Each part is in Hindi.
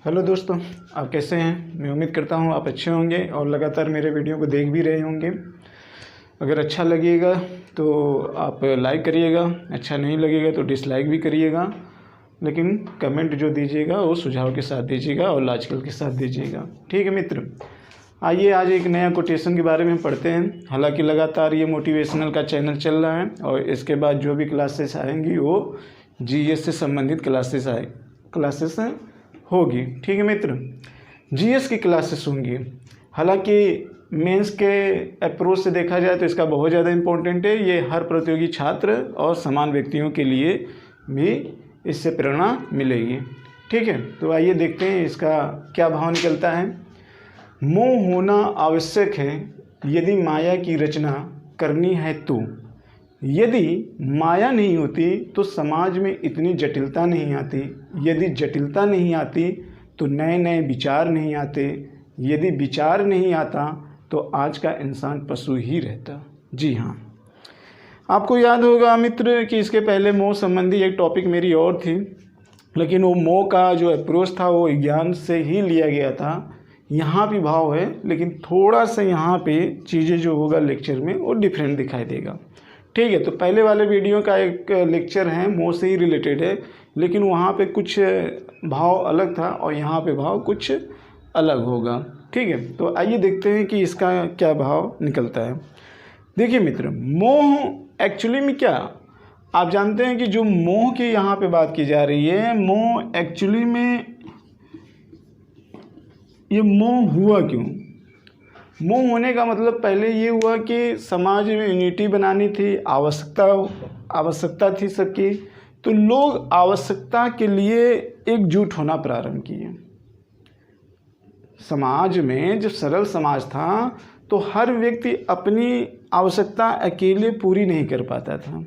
हेलो दोस्तों, आप कैसे हैं। मैं उम्मीद करता हूं आप अच्छे होंगे और लगातार मेरे वीडियो को देख भी रहे होंगे। अगर अच्छा लगेगा तो आप लाइक करिएगा, अच्छा नहीं लगेगा तो डिसलाइक भी करिएगा, लेकिन कमेंट जो दीजिएगा वो सुझाव के साथ दीजिएगा और लॉजिकल के साथ दीजिएगा। ठीक है मित्र, आइए आज एक नया कोटेशन के बारे में पढ़ते हैं। हालांकि लगातार ये मोटिवेशनल का चैनल चल रहा है और इसके बाद जो भी क्लासेस आएंगी वो जीएस से संबंधित क्लासेस होगी। ठीक है मित्र, जीएस की क्लासेस होंगी। हालांकि मेंस के अप्रोच से देखा जाए तो इसका बहुत ज़्यादा इम्पोर्टेंट है। ये हर प्रतियोगी छात्र और समान व्यक्तियों के लिए भी इससे प्रेरणा मिलेगी। ठीक है, तो आइए देखते हैं इसका क्या भाव निकलता है। मोह होना आवश्यक है यदि माया की रचना करनी है तो। यदि माया नहीं होती तो समाज में इतनी जटिलता नहीं आती। यदि जटिलता नहीं आती तो नए नए विचार नहीं आते। यदि विचार नहीं आता तो आज का इंसान पशु ही रहता। जी हाँ, आपको याद होगा मित्र कि इसके पहले मोह संबंधी एक टॉपिक मेरी और थी, लेकिन वो मोह का जो अप्रोच था वो विज्ञान से ही लिया गया था। यहाँ भी भाव है, लेकिन थोड़ा सा यहाँ पे चीज़ें जो होगा लेक्चर में वो डिफरेंट दिखाई देगा। ठीक है, तो पहले वाले वीडियो का एक लेक्चर है मोह से ही रिलेटेड है, लेकिन वहाँ पे कुछ भाव अलग था और यहाँ पे भाव कुछ अलग होगा। ठीक है, तो आइए देखते हैं कि इसका क्या भाव निकलता है। देखिए मित्र, मोह एक्चुअली में क्या, आप जानते हैं कि जो मोह की यहाँ पे बात की जा रही है, मोह एक्चुअली में ये मोह हुआ क्यों। मोह होने का मतलब पहले ये हुआ कि समाज में यूनिटी बनानी थी, आवश्यकता थी सबकी, तो लोग आवश्यकता के लिए एकजुट होना प्रारंभ किए। समाज में जब सरल समाज था तो हर व्यक्ति अपनी आवश्यकता अकेले पूरी नहीं कर पाता था,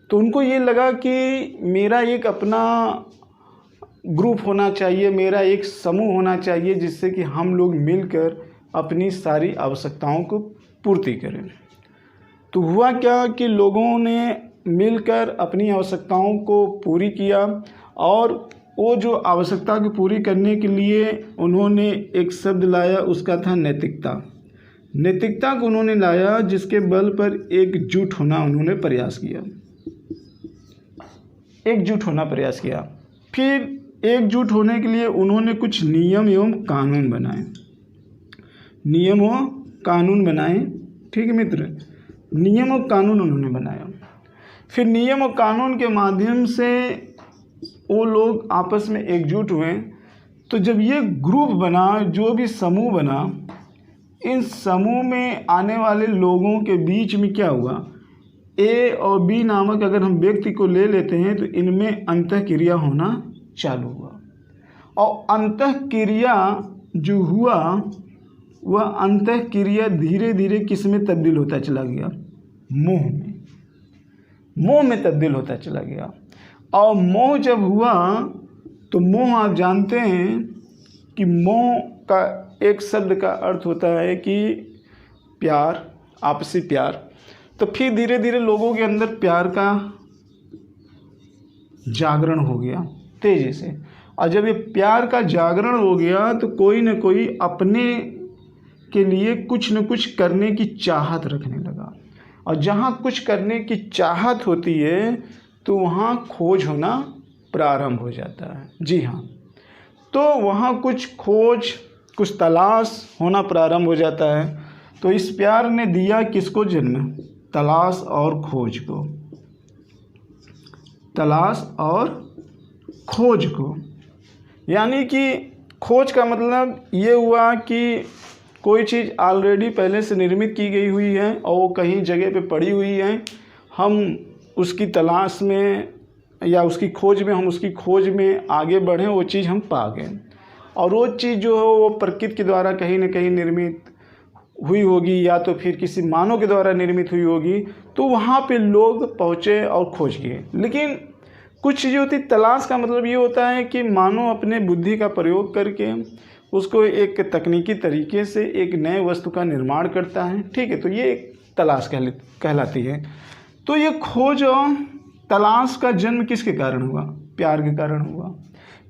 तो उनको ये लगा कि मेरा एक अपना ग्रुप होना चाहिए, मेरा एक समूह होना चाहिए, जिससे कि हम लोग मिलकर अपनी सारी आवश्यकताओं को पूर्ति करें। तो हुआ क्या कि लोगों ने मिलकर अपनी आवश्यकताओं को पूरी किया, और वो जो आवश्यकता को पूरी करने के लिए उन्होंने एक शब्द लाया, उसका था नैतिकता। नैतिकता को उन्होंने लाया, जिसके बल पर एकजुट होना उन्होंने प्रयास किया, एकजुट होना प्रयास किया। फिर एकजुट होने के लिए उन्होंने कुछ नियम एवं कानून बनाए, नियम और कानून बनाए। ठीक है मित्र, नियम और कानून उन्होंने बनाया। फिर नियम और कानून के माध्यम से वो लोग आपस में एकजुट हुए। तो जब ये ग्रुप बना, जो भी समूह बना, इन समूह में आने वाले लोगों के बीच में क्या हुआ, ए और बी नामक अगर हम व्यक्ति को ले लेते हैं तो इनमें अंतःक्रिया होना चालू हुआ। और अंतःक्रिया जो हुआ वह अंतःक्रिया धीरे धीरे किस में तब्दील होता चला गया, मोह में तब्दील होता चला गया। और मोह जब हुआ तो मोह आप जानते हैं कि मोह का एक शब्द का अर्थ होता है कि प्यार, आपसी प्यार। तो फिर धीरे धीरे लोगों के अंदर प्यार का जागरण हो गया तेजी से, और जब ये प्यार का जागरण हो गया तो कोई न कोई अपने के लिए कुछ न कुछ करने की चाहत रखने लगा। और जहाँ कुछ करने की चाहत होती है तो वहाँ खोज होना प्रारंभ हो जाता है। जी हाँ, तो वहाँ कुछ खोज, कुछ तलाश होना प्रारंभ हो जाता है। तो इस प्यार ने दिया किसको जन्म, तलाश और खोज को, तलाश और खोज को। यानी कि खोज का मतलब ये हुआ कि कोई चीज़ ऑलरेडी पहले से निर्मित की गई हुई है और वो कहीं जगह पे पड़ी हुई है, हम उसकी तलाश में या उसकी खोज में, हम उसकी खोज में आगे बढ़ें, वो चीज़ हम पा गए। और वो चीज़ जो है वो प्रकृति के द्वारा कहीं ना कहीं निर्मित हुई होगी, या तो फिर किसी मानव के द्वारा निर्मित हुई होगी, तो वहाँ पे लोग पहुँचे और खोज किए। लेकिन कुछ चीज़ें होती, तलाश का मतलब ये होता है कि मानव अपने बुद्धि का प्रयोग करके उसको एक तकनीकी तरीके से एक नए वस्तु का निर्माण करता है। ठीक है, तो ये एक तलाश कहलाती है। तो ये खोज और तलाश का जन्म किसके कारण हुआ, प्यार के कारण हुआ।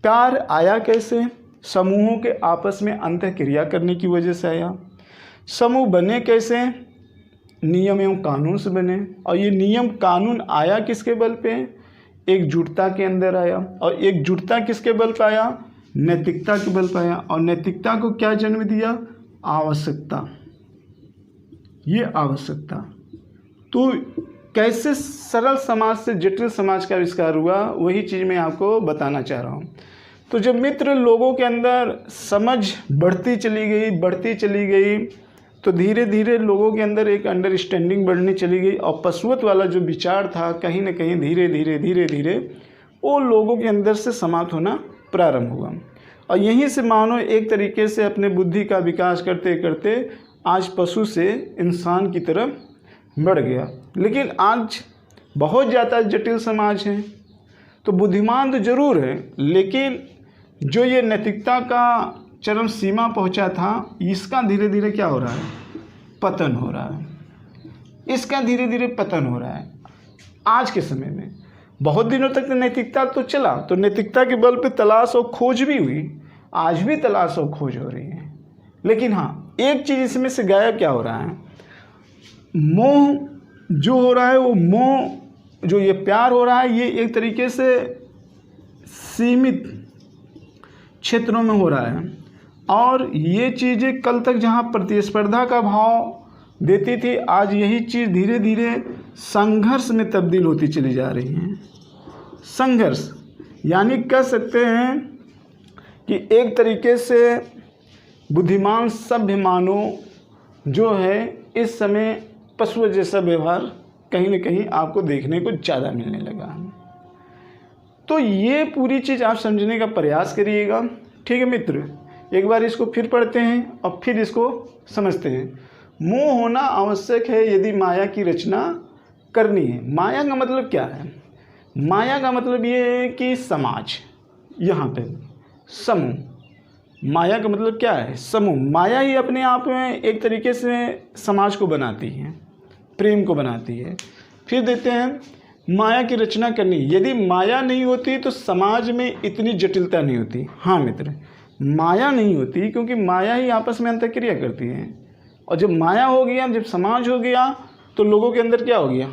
प्यार आया कैसे? समूहों के आपस में अंतःक्रिया करने की वजह से आया। समूह बने कैसे? नियम एवं कानून से बने। और ये नियम कानून आया किसके बल पे? एकजुटता के अंदर आया। और एकजुटता किसके बल पे आया? नैतिकता के बल पे आया। और नैतिकता को क्या जन्म दिया? आवश्यकता। ये आवश्यकता। तो कैसे सरल समाज से जटिल समाज का आविष्कार हुआ, वही चीज़ मैं आपको बताना चाह रहा हूँ। तो जब मित्र लोगों के अंदर समझ बढ़ती चली गई तो धीरे धीरे लोगों के अंदर एक अंडरस्टैंडिंग बढ़नी चली गई। और पशुवत वाला जो विचार था कहीं ना कहीं धीरे धीरे वो लोगों के अंदर से समाप्त होना प्रारंभ हुआ। और यहीं से मानो एक तरीके से अपने बुद्धि का विकास करते करते आज पशु से इंसान की तरफ बढ़ गया। लेकिन आज बहुत ज़्यादा जटिल समाज है। तो बुद्धिमान तो ज़रूर है, लेकिन जो ये नैतिकता का चरम सीमा पहुंचा था, इसका धीरे धीरे क्या हो रहा है? पतन हो रहा है। इसका धीरे धीरे पतन हो रहा है। आज के समय में बहुत दिनों तक नैतिकता तो चला, तो नैतिकता के बल पे तलाश और खोज भी हुई। आज भी तलाश और खोज हो रही है। लेकिन हाँ, एक चीज़ इसमें से गायब क्या हो रहा है? मोह जो हो रहा है, वो मोह जो ये प्यार हो रहा है, ये एक तरीके से सीमित क्षेत्रों में हो रहा है। और ये चीज़ें कल तक जहाँ प्रतिस्पर्धा का भाव देती थी, आज यही चीज़ धीरे धीरे संघर्ष में तब्दील होती चली जा रही हैं। संघर्ष यानी कह सकते हैं कि एक तरीके से बुद्धिमान सभ्य मानव जो है इस समय पशु जैसा व्यवहार कहीं ना कहीं आपको देखने को ज़्यादा मिलने लगा है। तो ये पूरी चीज़ आप समझने का प्रयास करिएगा। ठीक है मित्र, एक बार इसको फिर पढ़ते हैं और फिर इसको समझते हैं। मोह होना आवश्यक है यदि माया की रचना करनी है। माया का मतलब क्या है? माया का मतलब ये है कि समाज, यहाँ पे समूह। माया का मतलब क्या है? समूह। माया ही अपने आप में एक तरीके से समाज को बनाती है, प्रेम को बनाती है। फिर देते हैं माया की रचना करनी। यदि माया नहीं होती तो समाज में इतनी जटिलता नहीं होती। हाँ मित्र, माया नहीं होती क्योंकि माया ही आपस में अंतःक्रिया करती है। और जब माया हो गया, जब समाज हो गया, तो लोगों के अंदर क्या हो गया?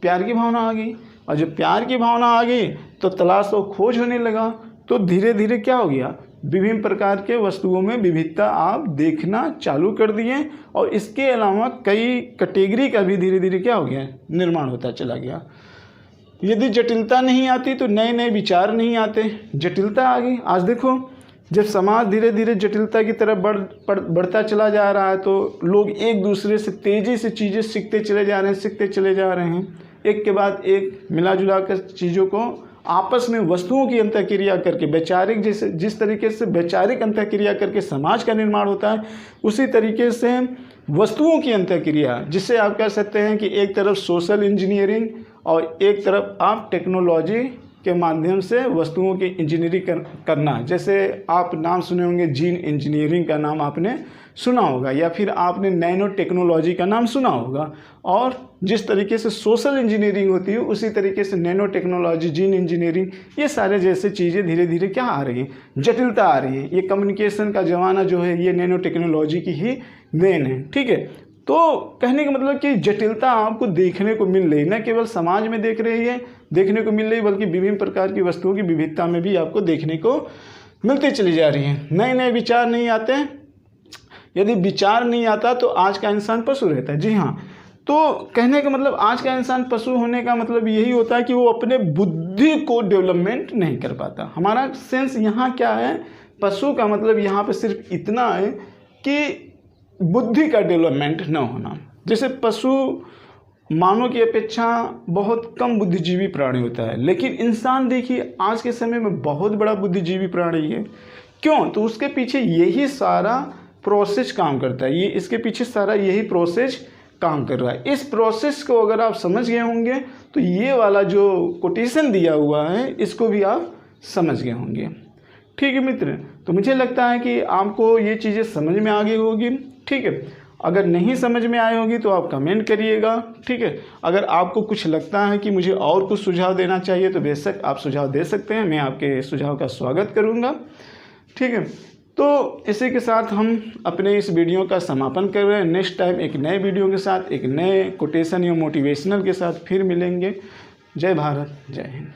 प्यार की भावना आ गई। और जब प्यार की भावना आ गई तो तलाश और खोज होने लगा। तो धीरे धीरे क्या हो गया? विभिन्न प्रकार के वस्तुओं में विविधता आप देखना चालू कर दिए। और इसके अलावा कई कैटेगरी का भी धीरे धीरे क्या हो गया? निर्माण होता चला गया। यदि जटिलता नहीं आती तो नए नए विचार नहीं आते। जटिलता आ गई। आज देखो, जब समाज धीरे धीरे जटिलता की तरफ बढ़ता चला जा रहा है तो लोग एक दूसरे से तेज़ी से चीज़ें सीखते चले जा रहे हैं। एक के बाद एक मिला जुला कर चीज़ों को आपस में वस्तुओं की अंतःक्रिया करके, वैचारिक जिस तरीके से वैचारिक अंतःक्रिया करके समाज का निर्माण होता है, उसी तरीके से वस्तुओं की अंतःक्रिया, जिससे आप कह सकते हैं कि एक तरफ सोशल इंजीनियरिंग और एक तरफ आप टेक्नोलॉजी के माध्यम से वस्तुओं की इंजीनियरिंग करना। जैसे आप नाम सुने होंगे, जीन इंजीनियरिंग का नाम आपने सुना होगा, या फिर आपने नैनो टेक्नोलॉजी का नाम सुना होगा। और जिस तरीके से सोशल इंजीनियरिंग होती है, उसी तरीके से नैनो टेक्नोलॉजी, जीन इंजीनियरिंग, ये सारे जैसे चीज़ें धीरे धीरे क्या आ रही हैं? जटिलता आ रही है। ये कम्युनिकेशन का ज़माना जो है, ये नैनो टेक्नोलॉजी की ही देन है। ठीक है, तो कहने का मतलब कि जटिलता आपको देखने को मिल रही, न केवल समाज में देखने को मिल रही, बल्कि विभिन्न प्रकार की वस्तुओं की विविधता में भी आपको देखने को मिलती चली जा रही है। नए नए विचार नहीं आते। यदि विचार नहीं आता तो आज का इंसान पशु रहता है। जी हाँ, तो कहने का मतलब आज का इंसान पशु होने का मतलब यही होता है कि वो अपने बुद्धि को डेवलपमेंट नहीं कर पाता। हमारा सेंस यहाँ क्या है? पशु का मतलब यहाँ पे सिर्फ इतना है कि बुद्धि का डेवलपमेंट न होना। जैसे पशु मानव की अपेक्षा बहुत कम बुद्धिजीवी प्राणी होता है, लेकिन इंसान देखिए आज के समय में बहुत बड़ा बुद्धिजीवी प्राणी है। क्यों? तो उसके पीछे यही सारा प्रोसेस काम करता है। इसके पीछे सारा यही प्रोसेस काम कर रहा है। इस प्रोसेस को अगर आप समझ गए होंगे तो ये वाला जो कोटेशन दिया हुआ है, इसको भी आप समझ गए होंगे। ठीक है मित्र, तो मुझे लगता है कि आपको ये चीज़ें समझ में आ गई होगी। ठीक है, अगर नहीं समझ में आई होगी तो आप कमेंट करिएगा, ठीक है। अगर आपको कुछ लगता है कि मुझे और कुछ सुझाव देना चाहिए तो बेशक आप सुझाव दे सकते हैं, मैं आपके सुझाव का स्वागत करूँगा, ठीक है। तो इसी के साथ हम अपने इस वीडियो का समापन कर रहे हैं। नेक्स्ट टाइम एक नए वीडियो के साथ, एक नए कोटेशन या मोटिवेशनल के साथ फिर मिलेंगे। जय भारत, जय हिंद।